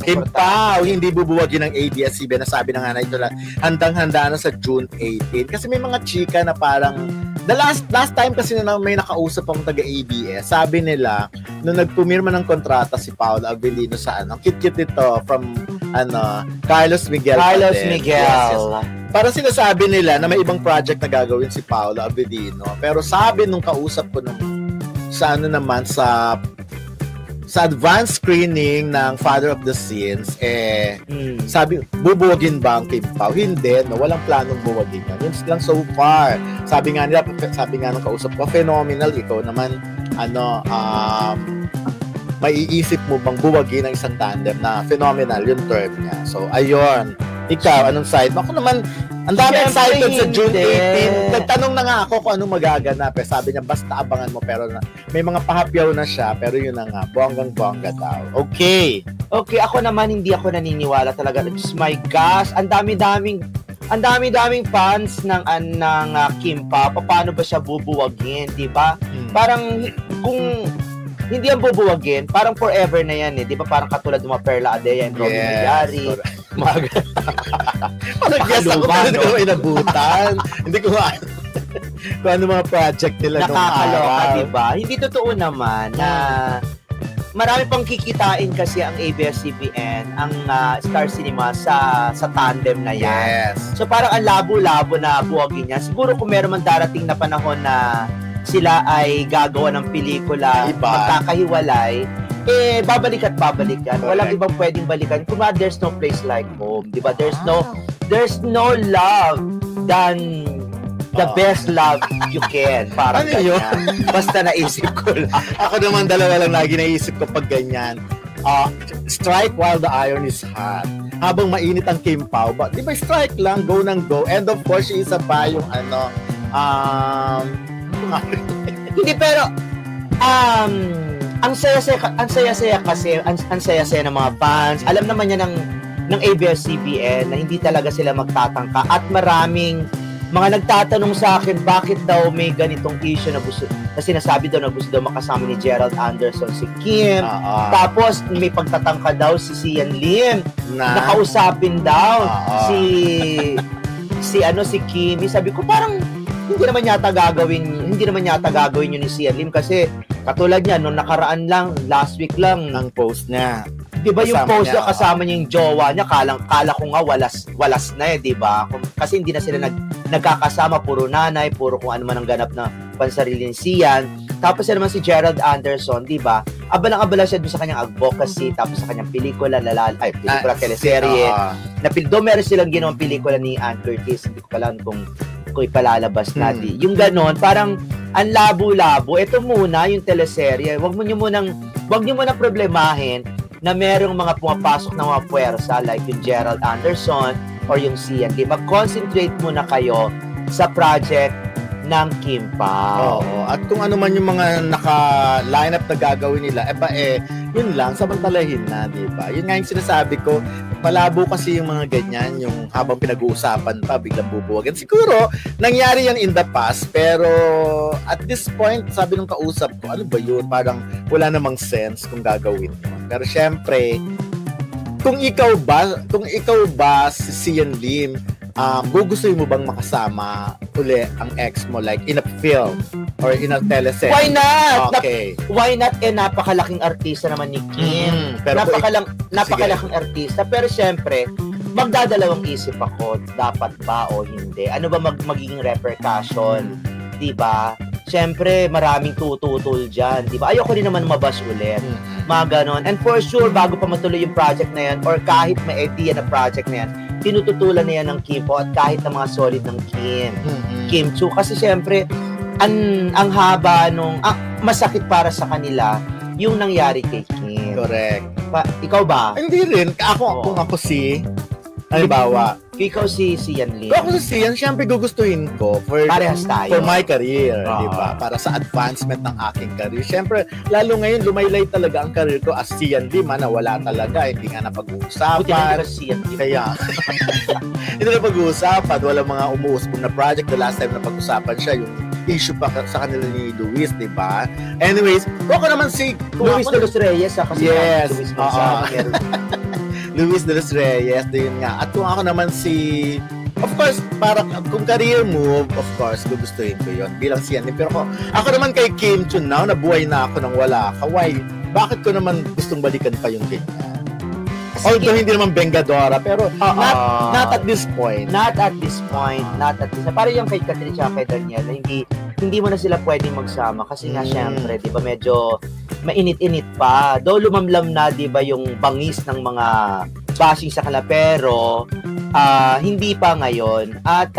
Kim Pao, hindi bubuwagin ng ABS-CBN. Nasabi na nga na ito lang, handang-handa na sa June 18. Kasi may mga chika na parang, the last time kasi na may nakausap akong taga-ABS, sabi nila, nung nagpumirma ng kontrata si Paolo Avellino sa cute-cute ito, from, Carlos Miguel. Carlos Miguel. Yes. Para sinasabi nila na may ibang project na gagawin si Paolo Avellino. Pero sabi nung kausap ko nung, sa advanced screening ng Father of the Sins, sabi, bubuwagin ba ang Kim Pao? Hindi, no? Walang planong buwagin yan. Yun lang so far. Sabi nga nung kausap ko, phenomenal ito naman, maiisip mo bang buwagin ang isang tandem na phenomenal yung term niya. So, ayun. Ikaw, anong side? Ako naman, ang dami excited sa June 18. Nagtanong na nga ako kung anong magaganap. Sabi niya, basta abangan mo. Pero may mga pahapyaw na siya. Pero yun na nga, bonggang-bongga daw. Okay. Okay, ako naman, hindi ako naniniwala talaga. Just my gosh, ang dami-daming fans ng Kim Pao. Paano ba siya bubuwagin, di ba? Parang, kung hindi ang bubuwagin, parang forever na yan eh. Di ba? Parang katulad ng mga Perla Adea and Robin Mayari. Parang guess ako pa rin ko inabutan. Hindi ko kung ano mga project nila nung araw. Nakakaloka, di ba? Hindi totoo naman na marami pang kikitain kasi ang ABS-CBN, ang Star Cinema sa tandem na yan. Yes. So parang ang labo-labo na buwagin niya. Siguro kung meron man darating na panahon na sila ay gagawa ng pelikula, magkakahiwalay, babalik at babalik yan. Walang ibang pwedeng balikan. Kung there's no place like home, di ba? There's no love than the best love you can. Parang ano yun? Basta naisip ko lang. Ako naman dalawa lang lagi naisip ko pag ganyan. Strike while the iron is hot. Habang mainit ang Kim Pao, di ba strike lang, go nang go. And of course, isa pa yung hindi, pero ang saya-saya kasi ang saya-saya ng mga fans. Alam naman niya ng ABS-CBN na hindi talaga sila magtatangka at maraming mga nagtatanong sa akin bakit daw may ganitong issue na sinasabi daw na gusto daw makasama ni Gerald Anderson si Kim. Tapos may pagtatangka daw si Sian Lim na kausapin daw si Kim. Sabi ko parang hindi naman yata gagawin yun ni Sian Lim kasi katulad niya nung nakaraan lang, last week lang ang post niya. 'Di ba yung post niya kasama niya yung jowa niya, kala ko nga walas na 'di ba? Kasi hindi na sila nagkakasama, puro nanay, puro kung ano man ang ganap na pansarili ni Sian. Tapos naman si Gerald Anderson, 'di ba? Abalang-abala siya dun sa kanyang advocacy, tapos sa kanyang pelikula, teleserye. Meron silang ginawang pelikula ni Ann Curtis, hindi ko pa alam kung ipalalabas natin. Yung ganon, parang ang labo-labo. Ito muna yung teleserye. Wag niyo muna problemahin na merong mga pumapasok na mga puwersa like yung Gerald Anderson or yung Sian. Mag-concentrate muna kayo sa project ng Kim Pao. Oo. At kung ano man yung mga naka-line up na gagawin nila, yun lang, samantalahin na, di ba? Yun nga yung sinasabi ko, palabo kasi yung mga ganyan, yung habang pinag-uusapan pa, biglang bubuwagan. Siguro, nangyari yan in the past, pero at this point, sabi nung kausap ko, ano ba yun? Parang wala namang sense kung gagawin yun. Pero syempre, kung ikaw ba si Sian Lim, gugustuhin mo bang makasama uli ang ex mo like in a film or in a teleserye? Why not? Okay. Why not? Napakalaking artista naman ni Kim. Napakalaking artista. Pero syempre, magdadalawang isip ako, dapat ba o hindi? Ano ba magiging repercussion? Diba? Syempre, maraming tututol dyan. Diba? Ayoko rin naman mabas ulit. Mga ganon. And for sure, bago pa matuloy yung project na yan or kahit may idea na project na yan, tinututulan na yan ng Kim Pao at kahit ng mga solid ng Kim Chiu. Kasi syempre, ang haba nung masakit para sa kanila yung nangyari kay Kim. Correct. Ikaw ba? Hindi rin. Kung ako halimbawa, ikaw si Sian Lim. Kung ako si Sian, syempre gugustuhin ko for my career, di ba? Para sa advancement ng aking career. Syempre, lalo ngayon, lumaylay talaga ang career ko as Sian Lim, nawala talaga, hindi nga napag-uusapan. Buti na Sian Lim. Kaya, hindi na pag-uusapan, walang mga umuusbong na project. The last time na pag-usapan siya, yung issue pa sa kanila ni Luis, di ba? Anyways, ako naman si Luis de los Reyes, kasi yes, Luis Gonzaga, Luis de los Reyes, yun nga. At kung ako naman si, of course, para kung career move, of course, gugustuhin ko yun bilang siyan. Pero ako naman kay Kim Chun now, nabuhay na ako nang wala ka. Why? Bakit ko naman gustong balikan pa yung ganyan? Although hindi naman Bengadora, pero not at this point. Not at this point. Parang yung kay Catherine at kay Daniel, hindi mo na sila pwedeng magsama kasi nga syempre, di ba, medyo mainit-init pa. Though lumamlam na, di ba, yung bangis ng mga bashing sa kanila, pero hindi pa ngayon. At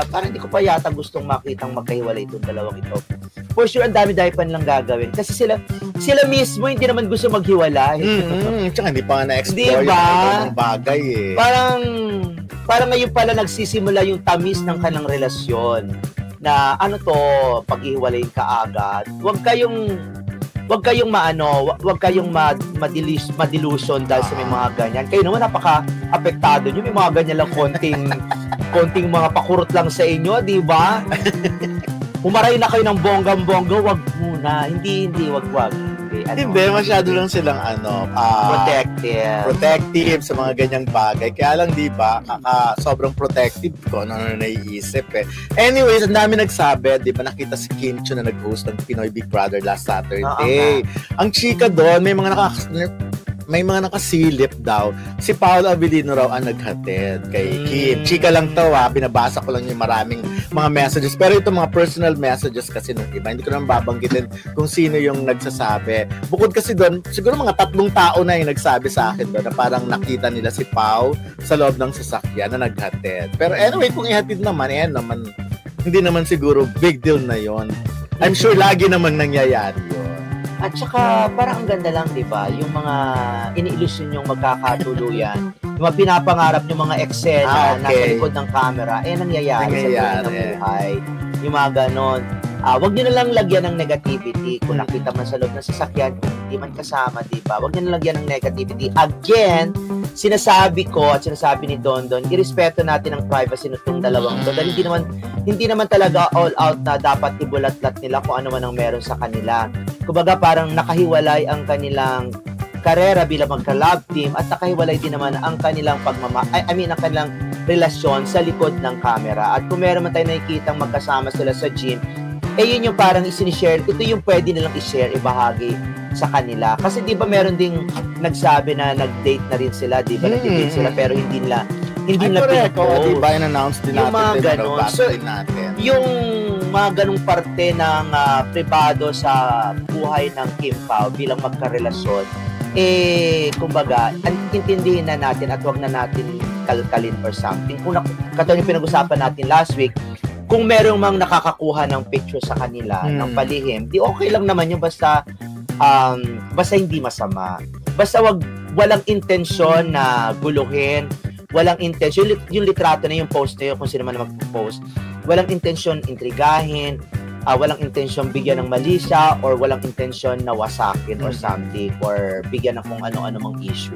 parang hindi ko pa yata gustong makitang magkahiwalay itong dalawang ito. For sure, ang dami-dami pa nilang gagawin. Kasi sila mismo hindi naman gusto maghiwalay. Tsaka hindi pa nga na-explore diba? Yung bagay eh. Parang ngayon pala nagsisimula yung tamis ng kanilang relasyon. Na paghihiwalayin ka agad. Huwag kayong madilusion dahil sa may mga ganyan. Kayo naman napaka-apektado nyo. May mga ganyan lang konting mga pakurot lang sa inyo, di ba? Umaray na kayo ng bonggang-bongga, wag muna. Hindi, wag. Hindi, masyado lang silang protective sa mga ganyang bagay. Kaya lang, di ba, sobrang protective ko ano naiisip eh. Anyways, ang dami nagsabi, di ba, nakita si Kim Chiu na nag-host ng Pinoy Big Brother last Saturday. Ang chika doon, may mga nakasilip daw. Si Paolo Abilino raw ang naghatid kay Kim. Chika lang to binabasa ko lang yung maraming mga messages. Pero itong mga personal messages kasi ng iba, hindi ko naman babanggitin kung sino yung nagsasabi. Bukod kasi doon, siguro mga 3 tao na yung nagsabi sa akin doon na parang nakita nila si Pao sa loob ng sasakyan na naghatid. Pero anyway, kung ihatid naman, hindi naman siguro big deal na yon. I'm sure lagi namang nangyayari yun. At saka, parang ang ganda lang, di ba? Yung mga ini-illusion yung magkakatuluyan, yung mga pinapangarap yung mga eksena nasa likod ng camera, nangyayari sa buhay ng buhay. Yung mga ganon. Wag nyo na lang lagyan ng negativity kung nakita man sa loob ng sasakyan, kung hindi man kasama, di ba? Wag nyo na lagyan ng negativity. Again, sinasabi ko at sinasabi ni Dondon, irespeto natin ang privacy nitong dalawang to. Dahil hindi naman talaga all out na dapat ibulat-lat nila kung ano man ang meron sa kanila. Kumbaga parang nakahiwalay ang kanilang karera bilang magka-love team at nakahiwalay din naman ang kanilang ang kanilang relasyon sa likod ng camera. At kung meron man tayo nakikitang magkasama sila sa gym, yun yung parang isinishare, ito yung pwede nilang i-share, ibahagi sa kanila. Kasi di ba meron ding nagsabi na nag-date na rin sila, di ba? Nag-date sila pero hindi nila pinag-post. Di ba in-announce din yung natin? Mga ganon. So, yung mga ganong parte ng pribado sa buhay ng Kim Pao bilang magkarelasyon, kumbaga, intindihin na natin at wag na natin kalkalin or something. Kung katulad yung pinag-usapan natin last week, kung merong mang nakakakuha ng picture sa kanila, ng palihim, di okay lang naman yung basta hindi masama. Basta walang intensyon na guluhin, walang intensyon, yung litrato na yung post na yun, kung sino man mag-post, walang intensyon intrigahin, walang intensyon bigyan ng mali siya, or walang intensyon na wasakin or something, or bigyan ng kung ano-ano mang issue.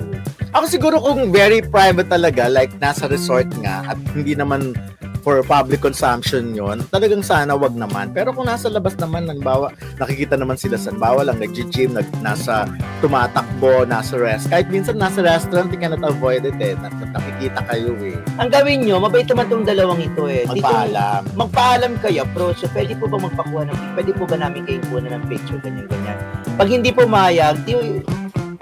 Ako siguro kung very private talaga, like nasa resort nga, at hindi naman for public consumption yon, talagang sana wag naman. Pero kung nasa labas naman, nakikita naman sila sa lang nag-gym, nasa tumatakbo, nasa kahit minsan nasa restaurant, you cannot avoid it nakikita kayo Ang gawin nyo, mabait naman itong dalawang ito Magpaalam. Magpaalam kayo, approach. So, pwede po ba magpakuha pwede po ba namin kayong kuha ng picture, ganyan. Pag hindi pumayag,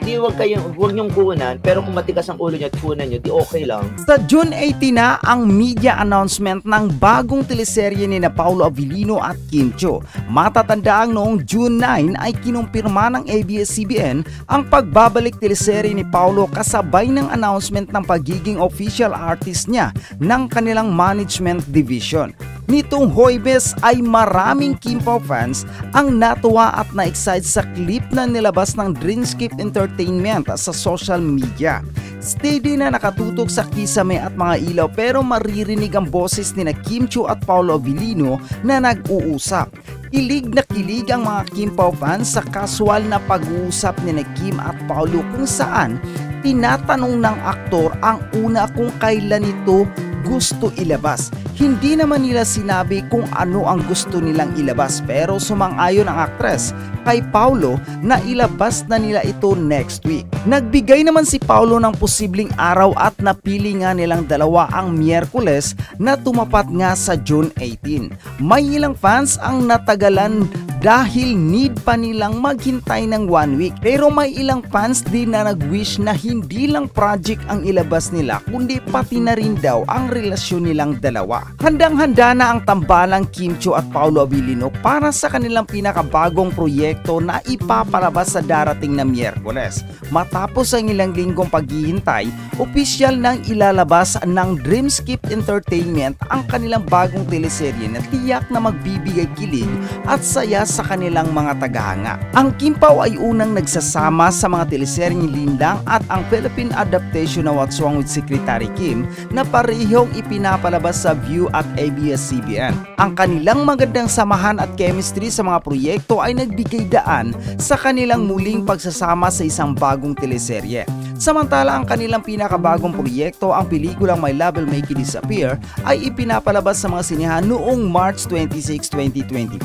wag niyong kunan, pero kung matigas ang ulo niyo at kunan niyo, di okay lang. Sa June 18 na ang media announcement ng bagong teleserye ni Paolo Abilino at Kim Chiu. Matatandaang noong June 9 ay kinumpirma ng ABS-CBN ang pagbabalik teleserye ni Paolo kasabay ng announcement ng pagiging official artist niya ng kanilang management division. Nitong Huwebes ay maraming Kim Pao fans ang natuwa at na-excite sa clip na nilabas ng Dreamscape Entertainment sa social media. Steady na nakatutok sa kisame at mga ilaw pero maririnig ang boses ni Kim Chiu at Paolo Abilino na nag-uusap. Kilig na kilig ang mga Kim Pao fans sa casual na pag-uusap ni Kim at Paolo kung saan tinatanong ng aktor ang una kung kailan ito gusto ilabas. Hindi naman nila sinabi kung ano ang gusto nilang ilabas, pero sumang-ayon ang aktres kay Paulo na ilabas na nila ito next week. Nagbigay naman si Paulo ng posibleng araw at napili nga nilang dalawa ang Miyerkules na tumapat nga sa June 18. May ilang fans ang natagalan dahil need pa nilang maghintay ng 1 week. Pero may ilang fans din na nag-wish na hindi lang project ang ilabas nila kundi pati na rin daw ang relasyon nilang dalawa. Handang-handa na ang tambalang Kim Chiu at Paulo Abilino para sa kanilang pinakabagong proyekto na ipapalabas sa darating na Miyerkules. Matapos ang ilang linggong paghihintay, opisyal nang ilalabas ng Dreamskip Entertainment ang kanilang bagong teleserye na tiyak na magbibigay kilig at saya sa kanilang mga tagahanga. Ang Kim Pao ay unang nagsasama sa mga teleseryeng Lindang at ang Philippine adaptation na What's Wrong with Secretary Kim na parehong ipinapalabas sa View at ABS-CBN. Ang kanilang magandang samahan at chemistry sa mga proyekto ay nagbigay daan sa kanilang muling pagsasama sa isang bagong teleserye. Samantala, ang kanilang pinakabagong proyekto, ang pelikulang My Love Will Make You Disappear, ay ipinapalabas sa mga sinehan noong March 26, 2025.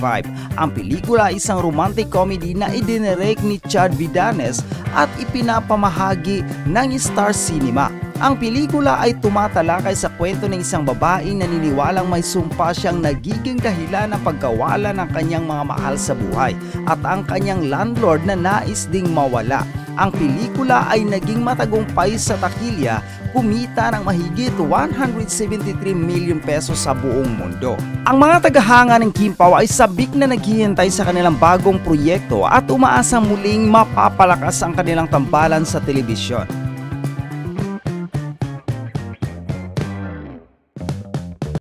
Ang pelikula ay isang romantic comedy na idinirect ni Chad Vidanes at ipinapamahagi ng Star Cinema. Ang pelikula ay tumatalakay sa kwento ng isang babaeng naniniwalang may sumpa siyang nagiging dahilan ng pagkawala ng kanyang mga mahal sa buhay at ang kanyang landlord na nais ding mawala. Ang pelikula ay naging matagumpay sa takilya, kumita ng mahigit 173 million pesos sa buong mundo. Ang mga tagahanga ng Kim Pao ay sabik na naghihintay sa kanilang bagong proyekto at umaasang muling mapapalakas ang kanilang tambalan sa telebisyon.